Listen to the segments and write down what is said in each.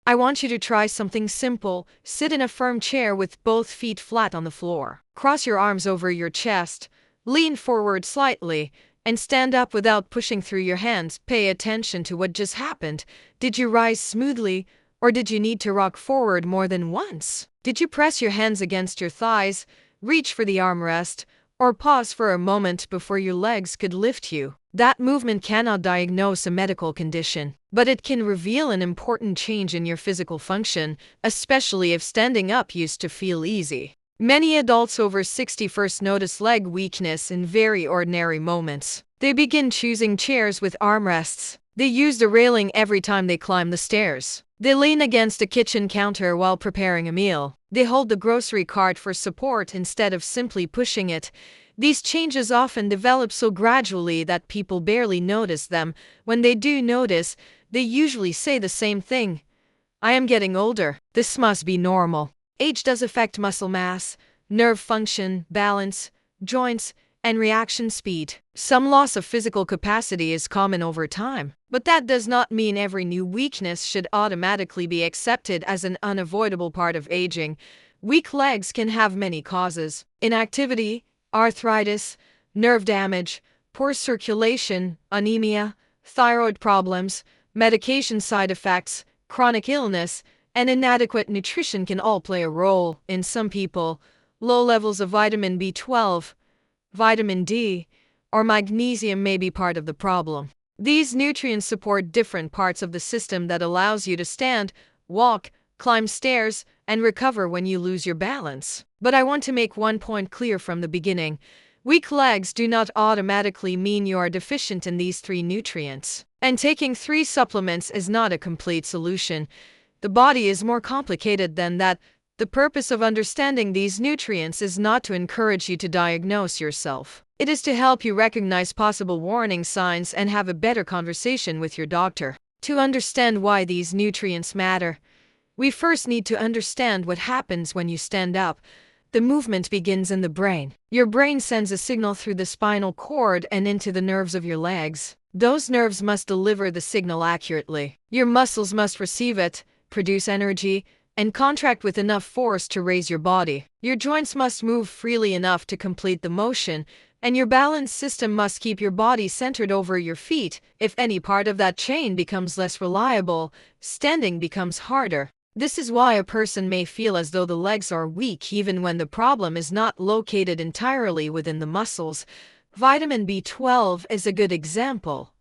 I want you to try something simple. Sit in a firm chair with both feet flat on the floor. Cross your arms over your chest, lean forward slightly, and stand up without pushing through your hands. Pay attention to what just happened. Did you rise smoothly, or did you need to rock forward more than once? Did you press your hands against your thighs, reach for the armrest, or pause for a moment before your legs could lift you? That movement cannot diagnose a medical condition, but it can reveal an important change in your physical function, especially if standing up used to feel easy. Many adults over 60 first notice leg weakness in very ordinary moments. They begin choosing chairs with armrests. They use the railing every time they climb the stairs. They lean against a kitchen counter while preparing a meal. They hold the grocery cart for support instead of simply pushing it. These changes often develop so gradually that people barely notice them. When they do notice, they usually say the same thing: "I am getting older. This must be normal." Age does affect muscle mass, nerve function, balance, joints, and reaction speed. Some loss of physical capacity is common over time, but that does not mean every new weakness should automatically be accepted as an unavoidable part of aging. Weak legs can have many causes: inactivity, arthritis, nerve damage, poor circulation, anemia, thyroid problems, medication side effects, chronic illness, and inadequate nutrition can all play a role. In some people, low levels of vitamin B12, vitamin D, or magnesium may be part of the problem. These nutrients support different parts of the system that allows you to stand, walk, climb stairs, and recover when you lose your balance. But I want to make one point clear from the beginning. Weak legs do not automatically mean you are deficient in these three nutrients. And taking 3 supplements is not a complete solution. The body is more complicated than that. The purpose of understanding these nutrients is not to encourage you to diagnose yourself. It is to help you recognize possible warning signs and have a better conversation with your doctor. To understand why these nutrients matter, we first need to understand what happens when you stand up. The movement begins in the brain. Your brain sends a signal through the spinal cord and into the nerves of your legs. Those nerves must deliver the signal accurately. Your muscles must receive it, produce energy, and contract with enough force to raise your body. Your joints must move freely enough to complete the motion, and your balance system must keep your body centered over your feet. If any part of that chain becomes less reliable, standing becomes harder. This is why a person may feel as though the legs are weak even when the problem is not located entirely within the muscles. Vitamin B12 is a good example.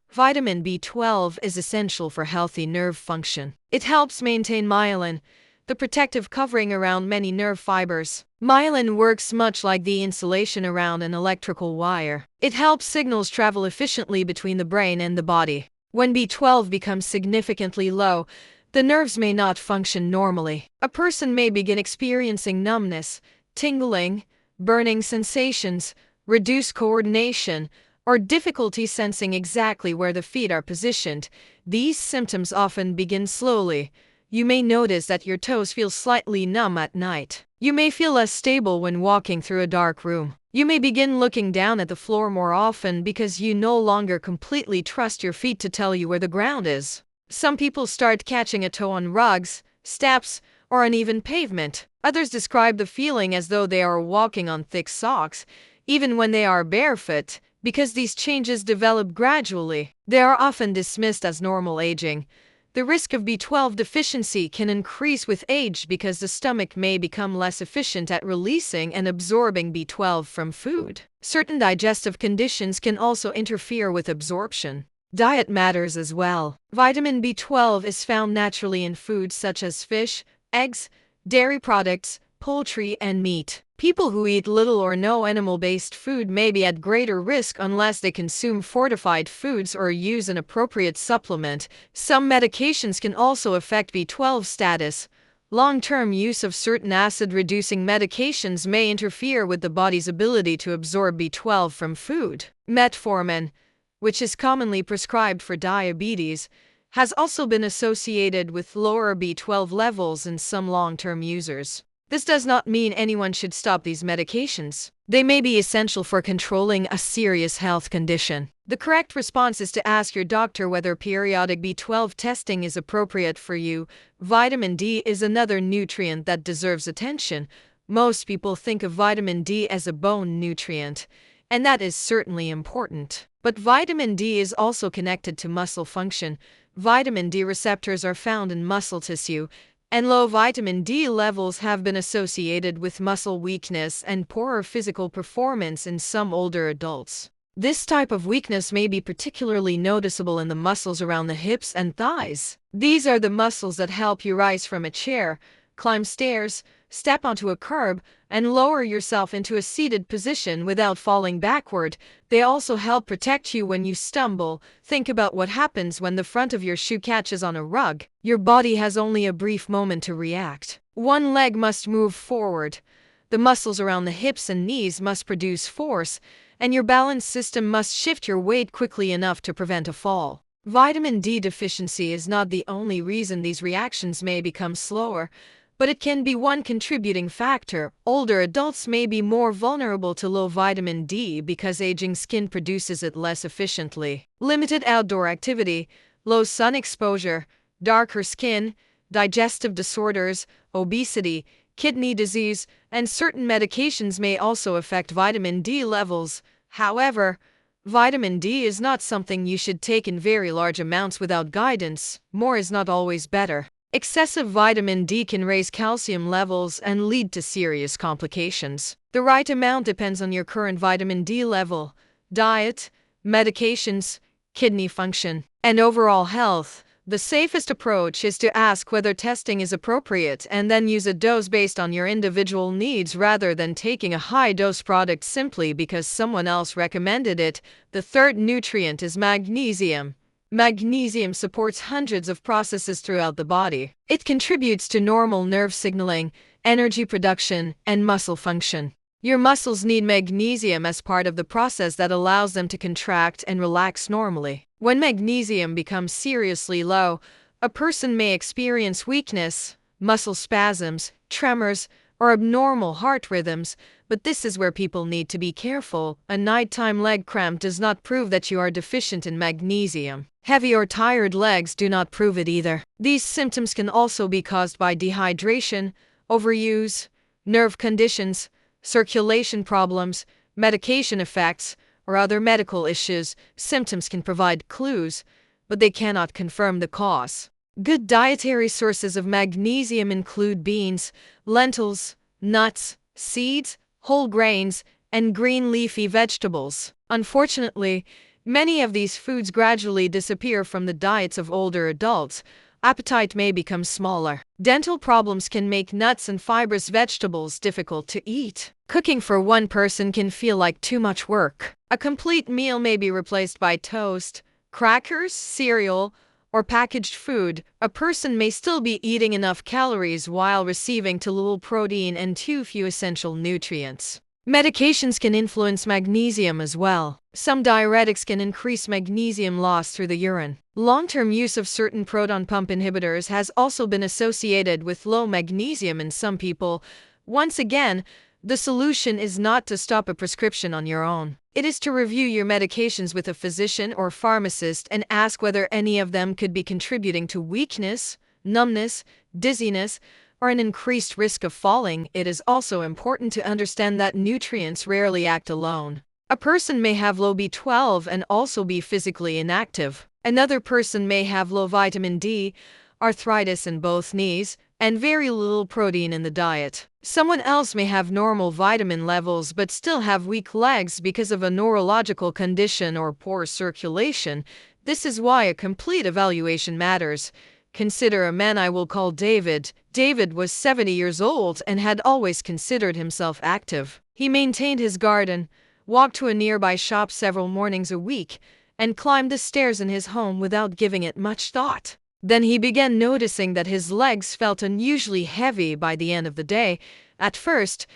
Vitamin B12 is essential for healthy nerve function. It helps maintain myelin, the protective covering around many nerve fibers. Myelin works much like the insulation around an electrical wire. It helps signals travel efficiently between the brain and the body. When B12 becomes significantly low, the nerves may not function normally. A person may begin experiencing numbness, tingling, burning sensations, reduced coordination, or difficulty sensing exactly where the feet are positioned. These symptoms often begin slowly. You may notice that your toes feel slightly numb at night. You may feel less stable when walking through a dark room. You may begin looking down at the floor more often because you no longer completely trust your feet to tell you where the ground is. Some people start catching a toe on rugs, steps, or uneven pavement. Others describe the feeling as though they are walking on thick socks, even when they are barefoot. Because these changes develop gradually, they are often dismissed as normal aging. The risk of B12 deficiency can increase with age because the stomach may become less efficient at releasing and absorbing B12 from food. Certain digestive conditions can also interfere with absorption. Diet matters as well. Vitamin B12 is found naturally in foods such as fish, eggs, dairy products, poultry, and meat. People who eat little or no animal-based food may be at greater risk unless they consume fortified foods or use an appropriate supplement. Some medications can also affect B12 status. Long-term use of certain acid-reducing medications may interfere with the body's ability to absorb B12 from food. Metformin, which is commonly prescribed for diabetes, has also been associated with lower B12 levels in some long-term users. This does not mean anyone should stop these medications. They may be essential for controlling a serious health condition. The correct response is to ask your doctor whether periodic B12 testing is appropriate for you. Vitamin D is another nutrient that deserves attention. Most people think of vitamin D as a bone nutrient, and that is certainly important. But vitamin D is also connected to muscle function. Vitamin D receptors are found in muscle tissue, and low vitamin D levels have been associated with muscle weakness and poorer physical performance in some older adults. This type of weakness may be particularly noticeable in the muscles around the hips and thighs. These are the muscles that help you rise from a chair, climb stairs, step onto a curb, and lower yourself into a seated position without falling backward. They also help protect you when you stumble. Think about what happens when the front of your shoe catches on a rug. Your body has only a brief moment to react. One leg must move forward. The muscles around the hips and knees must produce force, and your balance system must shift your weight quickly enough to prevent a fall. Vitamin D deficiency is not the only reason these reactions may become slower, but it can be one contributing factor. Older adults may be more vulnerable to low vitamin D because aging skin produces it less efficiently. Limited outdoor activity, low sun exposure, darker skin, digestive disorders, obesity, kidney disease, and certain medications may also affect vitamin D levels. However, vitamin D is not something you should take in very large amounts without guidance. More is not always better. Excessive vitamin D can raise calcium levels and lead to serious complications. The right amount depends on your current vitamin D level, diet, medications, kidney function, and overall health. The safest approach is to ask whether testing is appropriate and then use a dose based on your individual needs rather than taking a high-dose product simply because someone else recommended it. The third nutrient is magnesium. Magnesium supports hundreds of processes throughout the body. It contributes to normal nerve signaling, energy production, and muscle function. Your muscles need magnesium as part of the process that allows them to contract and relax normally. When magnesium becomes seriously low, a person may experience weakness, muscle spasms, tremors, or abnormal heart rhythms, but this is where people need to be careful. A nighttime leg cramp does not prove that you are deficient in magnesium. Heavy or tired legs do not prove it either. These symptoms can also be caused by dehydration, overuse, nerve conditions, circulation problems, medication effects, or other medical issues. Symptoms can provide clues, but they cannot confirm the cause. Good dietary sources of magnesium include beans, lentils, nuts, seeds, whole grains, and green leafy vegetables. Unfortunately, many of these foods gradually disappear from the diets of older adults. Appetite may become smaller. Dental problems can make nuts and fibrous vegetables difficult to eat. Cooking for one person can feel like too much work. A complete meal may be replaced by toast, crackers, cereal, or packaged food. A person may still be eating enough calories while receiving too little protein and too few essential nutrients. Medications can influence magnesium as well. Some diuretics can increase magnesium loss through the urine. Long-term use of certain proton pump inhibitors has also been associated with low magnesium in some people. Once again, the solution is not to stop a prescription on your own. It is to review your medications with a physician or pharmacist and ask whether any of them could be contributing to weakness, numbness, dizziness, or an increased risk of falling. It is also important to understand that nutrients rarely act alone. A person may have low B12 and also be physically inactive. Another person may have low vitamin D, arthritis in both knees, and very little protein in the diet. Someone else may have normal vitamin levels but still have weak legs because of a neurological condition or poor circulation. This is why a complete evaluation matters. Consider a man I will call David. David was 70 years old and had always considered himself active. He maintained his garden, walked to a nearby shop several mornings a week, and climbed the stairs in his home without giving it much thought. Then he began noticing that his legs felt unusually heavy by the end of the day. At first,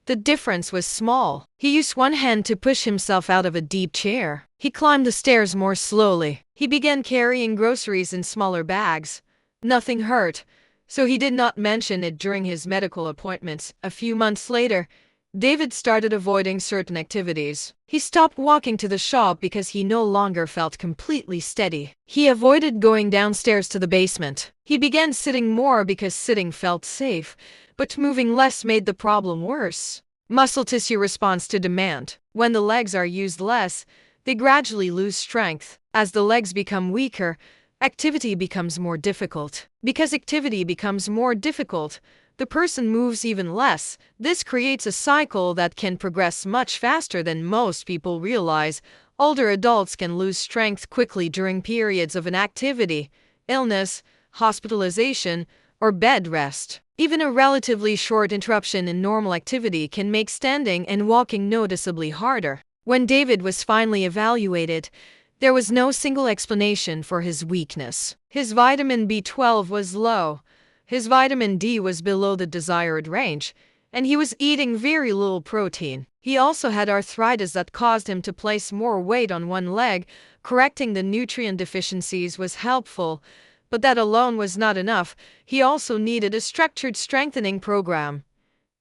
the difference was small. He used one hand to push himself out of a deep chair. He climbed the stairs more slowly. He began carrying groceries in smaller bags. Nothing hurt. so he did not mention it during his medical appointments. A few months later, David started avoiding certain activities. He stopped walking to the shop because he no longer felt completely steady. He avoided going downstairs to the basement. He began sitting more because sitting felt safe, but moving less made the problem worse. Muscle tissue responds to demand. When the legs are used less, they gradually lose strength. As the legs become weaker, activity becomes more difficult. Because activity becomes more difficult, the person moves even less. This creates a cycle that can progress much faster than most people realize. Older adults can lose strength quickly during periods of inactivity, illness, hospitalization, or bed rest. Even a relatively short interruption in normal activity can make standing and walking noticeably harder. When David was finally evaluated, there was no single explanation for his weakness. His vitamin B12 was low, his vitamin D was below the desired range, and he was eating very little protein. He also had arthritis that caused him to place more weight on one leg. Correcting the nutrient deficiencies was helpful, but that alone was not enough. He also needed a structured strengthening program,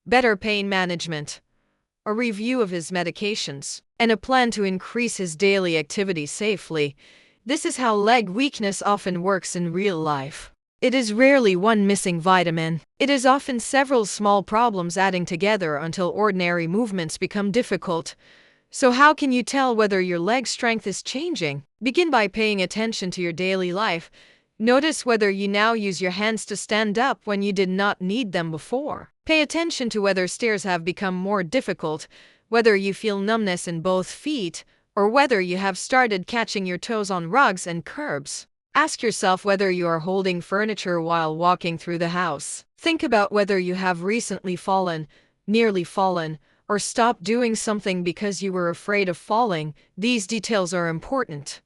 better pain management, a review of his medications, and a plan to increase his daily activity safely. This is how leg weakness often works in real life. It is rarely one missing vitamin. It is often several small problems adding together until ordinary movements become difficult. So how can you tell whether your leg strength is changing? Begin by paying attention to your daily life. Notice whether you now use your hands to stand up when you did not need them before. Pay attention to whether stairs have become more difficult, whether you feel numbness in both feet, or whether you have started catching your toes on rugs and curbs. Ask yourself whether you are holding furniture while walking through the house. Think about whether you have recently fallen, nearly fallen, or stopped doing something because you were afraid of falling. These details are important.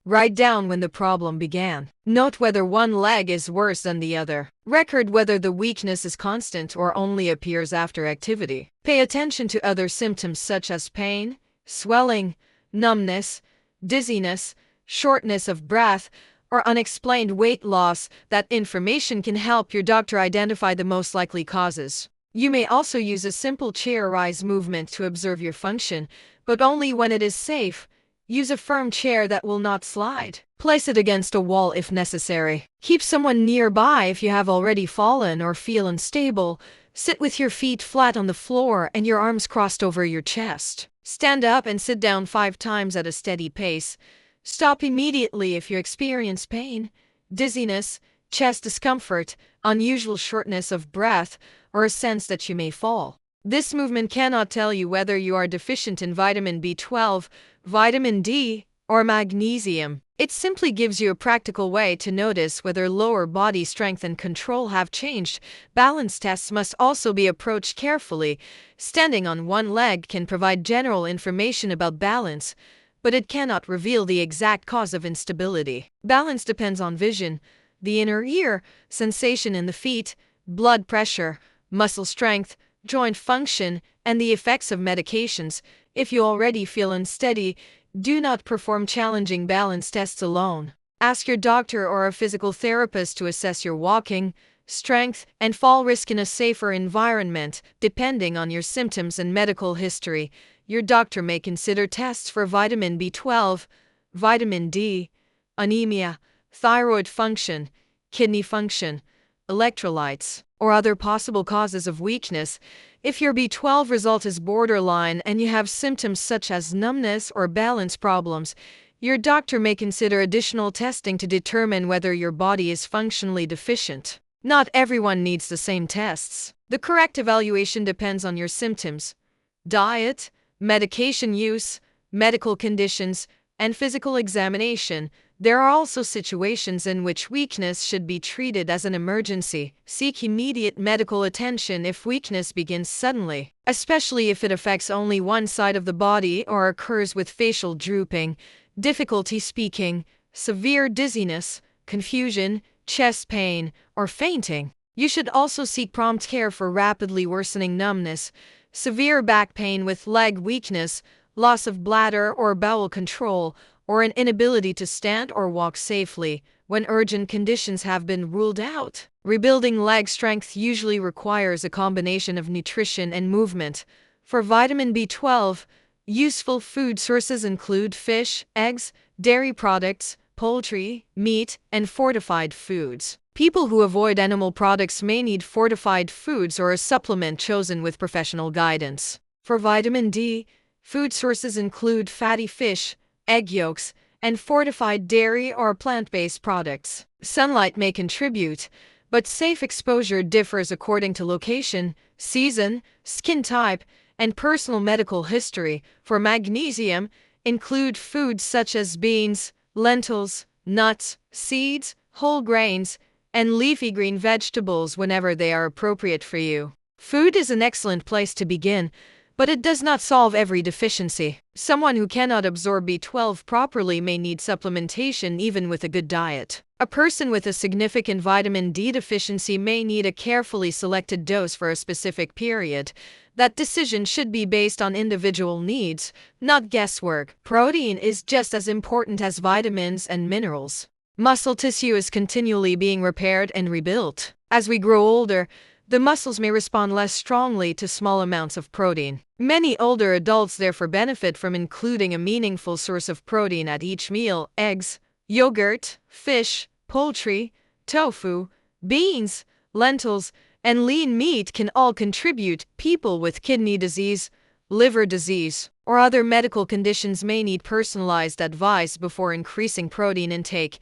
Write down when the problem began. Note whether one leg is worse than the other. Record whether the weakness is constant or only appears after activity. Pay attention to other symptoms such as pain, swelling, numbness, dizziness, shortness of breath, or unexplained weight loss. That information can help your doctor identify the most likely causes. You may also use a simple chair rise movement to observe your function, but only when it is safe. Use a firm chair that will not slide. Place it against a wall if necessary. Keep someone nearby if you have already fallen or feel unstable. Sit with your feet flat on the floor and your arms crossed over your chest. Stand up and sit down 5 times at a steady pace. Stop immediately if you experience pain, dizziness, chest discomfort, unusual shortness of breath, or a sense that you may fall. This movement cannot tell you whether you are deficient in vitamin B12, vitamin D, or magnesium. It simply gives you a practical way to notice whether lower body strength and control have changed. Balance tests must also be approached carefully. Standing on one leg can provide general information about balance, but it cannot reveal the exact cause of instability. Balance depends on vision, the inner ear, sensation in the feet, blood pressure, muscle strength, joint function, and the effects of medications. If you already feel unsteady, do not perform challenging balance tests alone. Ask your doctor or a physical therapist to assess your walking, strength, and fall risk in a safer environment. Depending on your symptoms and medical history, your doctor may consider tests for vitamin B12, vitamin D, anemia, thyroid function, kidney function, electrolytes, or other possible causes of weakness. If your B12 result is borderline and you have symptoms such as numbness or balance problems, your doctor may consider additional testing to determine whether your body is functionally deficient. Not everyone needs the same tests. The correct evaluation depends on your symptoms, diet, medication use, medical conditions, and physical examination. There are also situations in which weakness should be treated as an emergency. Seek immediate medical attention if weakness begins suddenly, especially if it affects only one side of the body or occurs with facial drooping, difficulty speaking, severe dizziness, confusion, chest pain, or fainting. You should also seek prompt care for rapidly worsening numbness, severe back pain with leg weakness, loss of bladder or bowel control, or an inability to stand or walk safely. when urgent conditions have been ruled out. Rebuilding leg strength usually requires a combination of nutrition and movement. For vitamin B12, useful food sources include fish, eggs, dairy products, poultry, meat, and fortified foods. People who avoid animal products may need fortified foods or a supplement chosen with professional guidance. For vitamin D, food sources include fatty fish, egg yolks, and fortified dairy or plant-based products. Sunlight may contribute, but safe exposure differs according to location, season, skin type, and personal medical history. For magnesium, include foods such as beans, lentils, nuts, seeds, whole grains, and leafy green vegetables whenever they are appropriate for you. Food is an excellent place to begin, but it does not solve every deficiency. Someone who cannot absorb B12 properly may need supplementation even with a good diet. A person with a significant vitamin D deficiency may need a carefully selected dose for a specific period. That decision should be based on individual needs, not guesswork. Protein is just as important as vitamins and minerals. Muscle tissue is continually being repaired and rebuilt. As we grow older, the muscles may respond less strongly to small amounts of protein. Many older adults therefore benefit from including a meaningful source of protein at each meal. Eggs, yogurt, fish, poultry, tofu, beans, lentils, and lean meat can all contribute. People with kidney disease, liver disease, or other medical conditions may need personalized advice before increasing protein intake,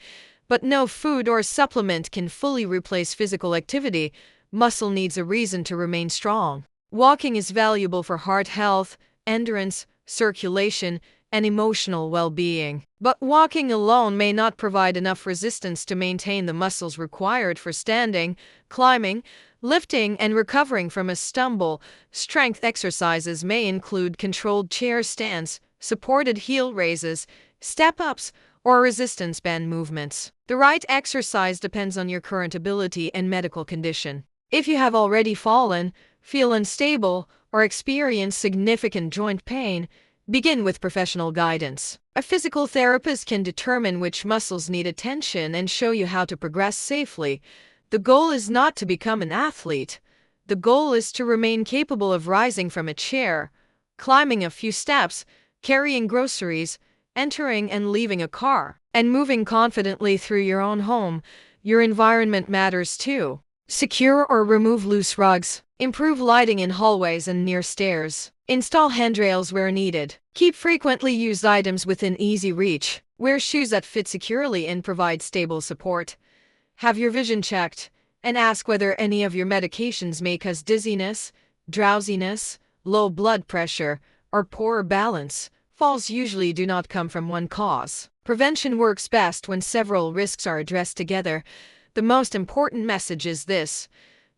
but no food or supplement can fully replace physical activity. Muscle needs a reason to remain strong. Walking is valuable for heart health, endurance, circulation, and emotional well-being. But walking alone may not provide enough resistance to maintain the muscles required for standing, climbing, lifting, and recovering from a stumble. Strength exercises may include controlled chair stands, supported heel raises, step-ups, or resistance band movements. The right exercise depends on your current ability and medical condition. If you have already fallen, feel unstable, or experience significant joint pain, begin with professional guidance. A physical therapist can determine which muscles need attention and show you how to progress safely. The goal is not to become an athlete. The goal is to remain capable of rising from a chair, climbing a few steps, carrying groceries, entering and leaving a car, and moving confidently through your own home. Your environment matters too. Secure or remove loose rugs. Improve lighting in hallways and near stairs. Install handrails where needed. Keep frequently used items within easy reach. Wear shoes that fit securely and provide stable support. Have your vision checked, and ask whether any of your medications may cause dizziness, drowsiness, low blood pressure, or poor balance. Falls usually do not come from one cause. Prevention works best when several risks are addressed together. The most important message is this: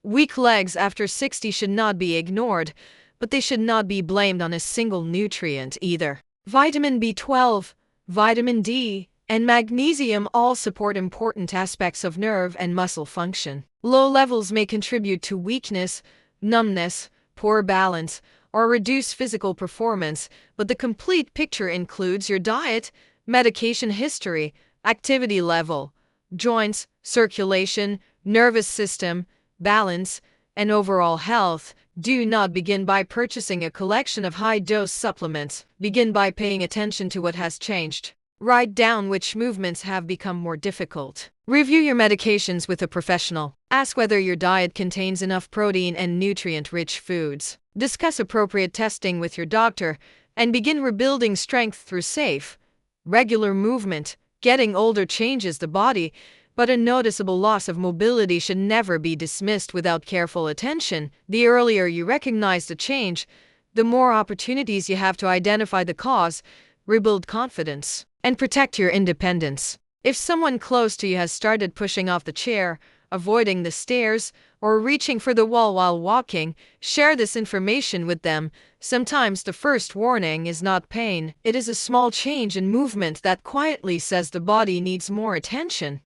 weak legs after 60 should not be ignored, but they should not be blamed on a single nutrient either. Vitamin B12, vitamin D, and magnesium all support important aspects of nerve and muscle function. Low levels may contribute to weakness, numbness, poor balance, or reduce physical performance, but the complete picture includes your diet, medication history, activity level, joints, circulation, nervous system, balance, and overall health. Do not begin by purchasing a collection of high-dose supplements. Begin by paying attention to what has changed. Write down which movements have become more difficult. Review your medications with a professional. Ask whether your diet contains enough protein and nutrient-rich foods. Discuss appropriate testing with your doctor, and begin rebuilding strength through safe, regular movement. Getting older changes the body, but a noticeable loss of mobility should never be dismissed without careful attention. The earlier you recognize the change, the more opportunities you have to identify the cause, rebuild confidence, and protect your independence. If someone close to you has started pushing off the chair, avoiding the stairs, or reaching for the wall while walking, share this information with them. Sometimes the first warning is not pain, it is a small change in movement that quietly says the body needs more attention.